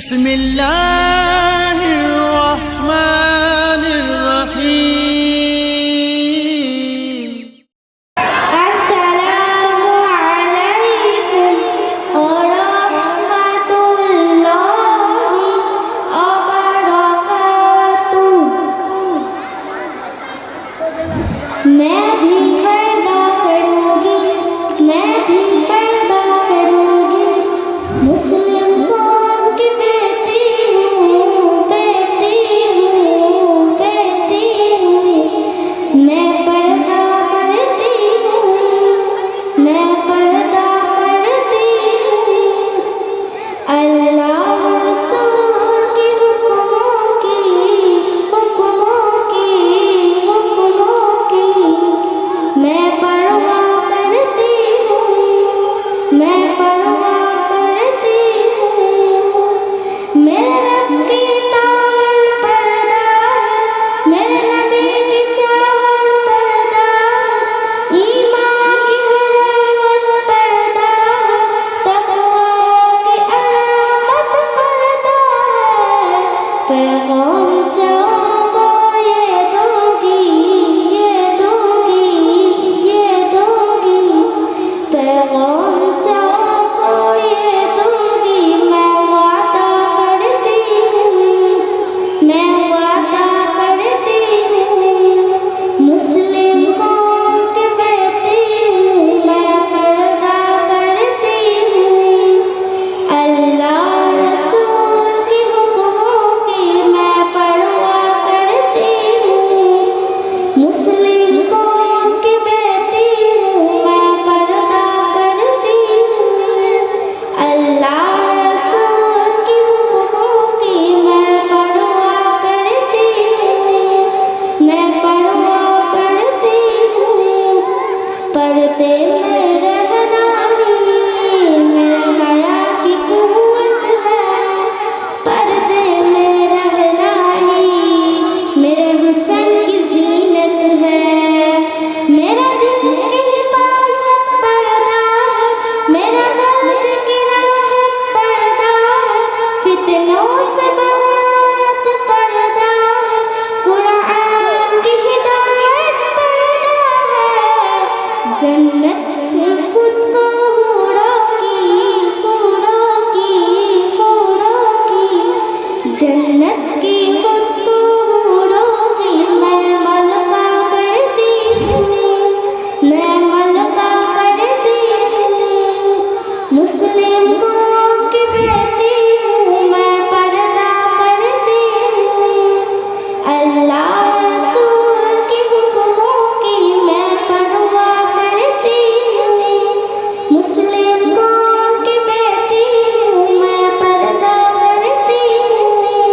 बिस्मिल्लाहिर्रहमानिर्रहीम। अस्सलामु अलैकुम व रहमतुल्लाहि व बरकातुहू। मैं भी पर्दा करूँगी, मैं भी पर्दा करूँगी, मुस्लिम कौम की बेटी हूँ, बेटी हूँ, बेटी हूँ। मैं पर्दा करती हूँ, मैं पर्दा करती हूँ। अल्लाह रसूल के हुक्मों की, हुक्मों की, हुक्मों की मैं परवाह करती हूँ, मैं परवाह करती हूँ। मेरे रब की ताल पर्दा है, मेरे नबी की चाहत पर्दा है, ईमान की हलावत पर्दा है, तक़वा की अलामत पर्दा है। पैगाम चाहो ये दोगी, ये दोगी, ये दोगी। पैगाम चाहो ये दोगी। मैं वादा करती हूँ, मैं वादा करती हूँ, मुस्लिम कौम की बेटी हूँ, मैं पर्दा करती हूँ। अल्लाह रसूल की हुक्मों की मैं परवाह करती हूँ, मुस्लिम कौम की बेटी हूँ, मैं पर्दा करती हूँ। अल्लाह रसूल की हुक्मों की मैं परवाह करती हूँ, मैं परवाह करती हूँ। पर्दे में रहना ही मेरे हया की क़ुव्वत है, पर्दे में रहना ही मेरे हुस्न की ज़ीनत है। मेरा दिल की हिफाज़त पर्दा है, मेरा क़ल्ब की राहत पर्दा है, फितनों से बरात पर्दा है, कुरान की हिदायत पर्दा है। जन्नत में खुद को हूरों की, हूरों की, हूरों की, जन्नत की खुद को हूरों की मैं मलका करती हूँ, मैं मलका करती हूँ। मुस्लिम कौम की बेटी हूँ, मैं पर्दा करती हूँ। अल्लाह रसूल की हुक्मों की मैं परवाह करती हूँ, मुस्लिम कौम की बेटी हूँ, मैं पर्दा करती हूँ।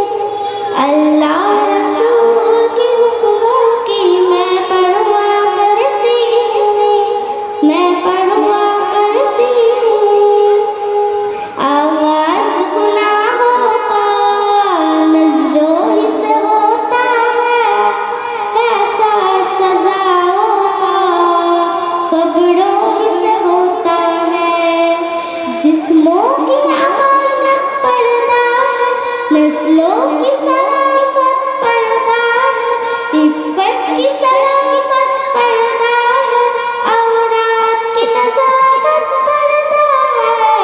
अल्लाह रसूल की हुक्मों की मैं परवाह करती हूँ, मैं परवाह करती हूँ। आगाज़ गुनाहों का नज़रों ही से होता है, एहसास सज़ाओं का कब्रों ही से होता है। जिस्मों की अमानत पर्दा है, नस्लों की सलामत पर्दा है, इफ़्फ़त की सलामत पर्दा है, औरात की नज़ाकत पर्दा है।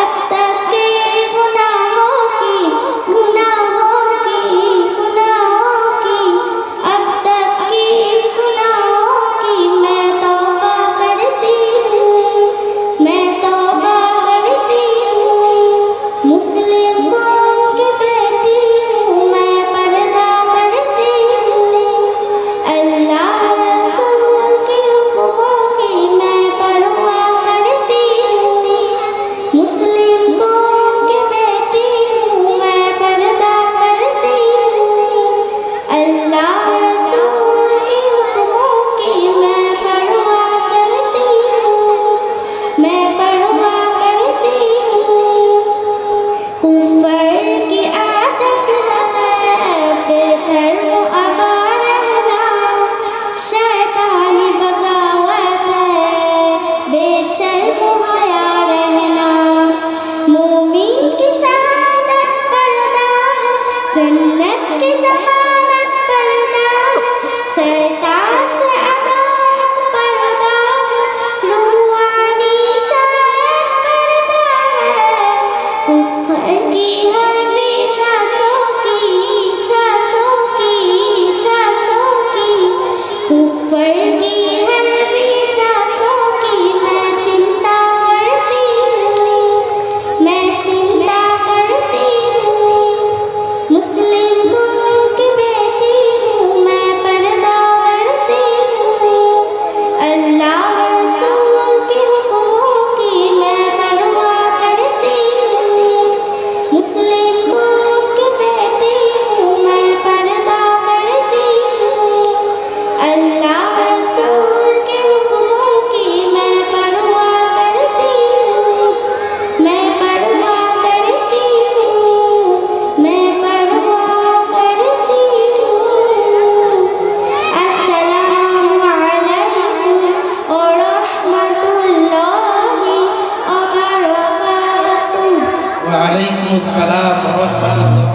अब तक के गुनाहों की, गुनाहों की, गुनाहों की, अब तक की गुनाहों की मैं तौबा करती हूँ, मैं तौबा करती हूँ। मुस्लिम कौम की बेटी की हरवी झांसों की कुफर की हरवी झांसों की मैं चिंता करती हूँ मुस्लिम कौम की बेटी हूँ मैं पर्दा करती हूँ अल्लाह रसूल के हुक्मों की मैं परवाह करती हूँ मुस्लिम कौम की बेटी हूँ मैं पर्दा करती हूँ अल्लाह रसूल के हुक्मों की मैं परवाह करती हूँ मैं परवाह करती हूँ अस्सलामु अलैकुम व रहमतुल्लाहि व बरकातुहू। वालेकुम अस्सलाम व रहमतुल्लाह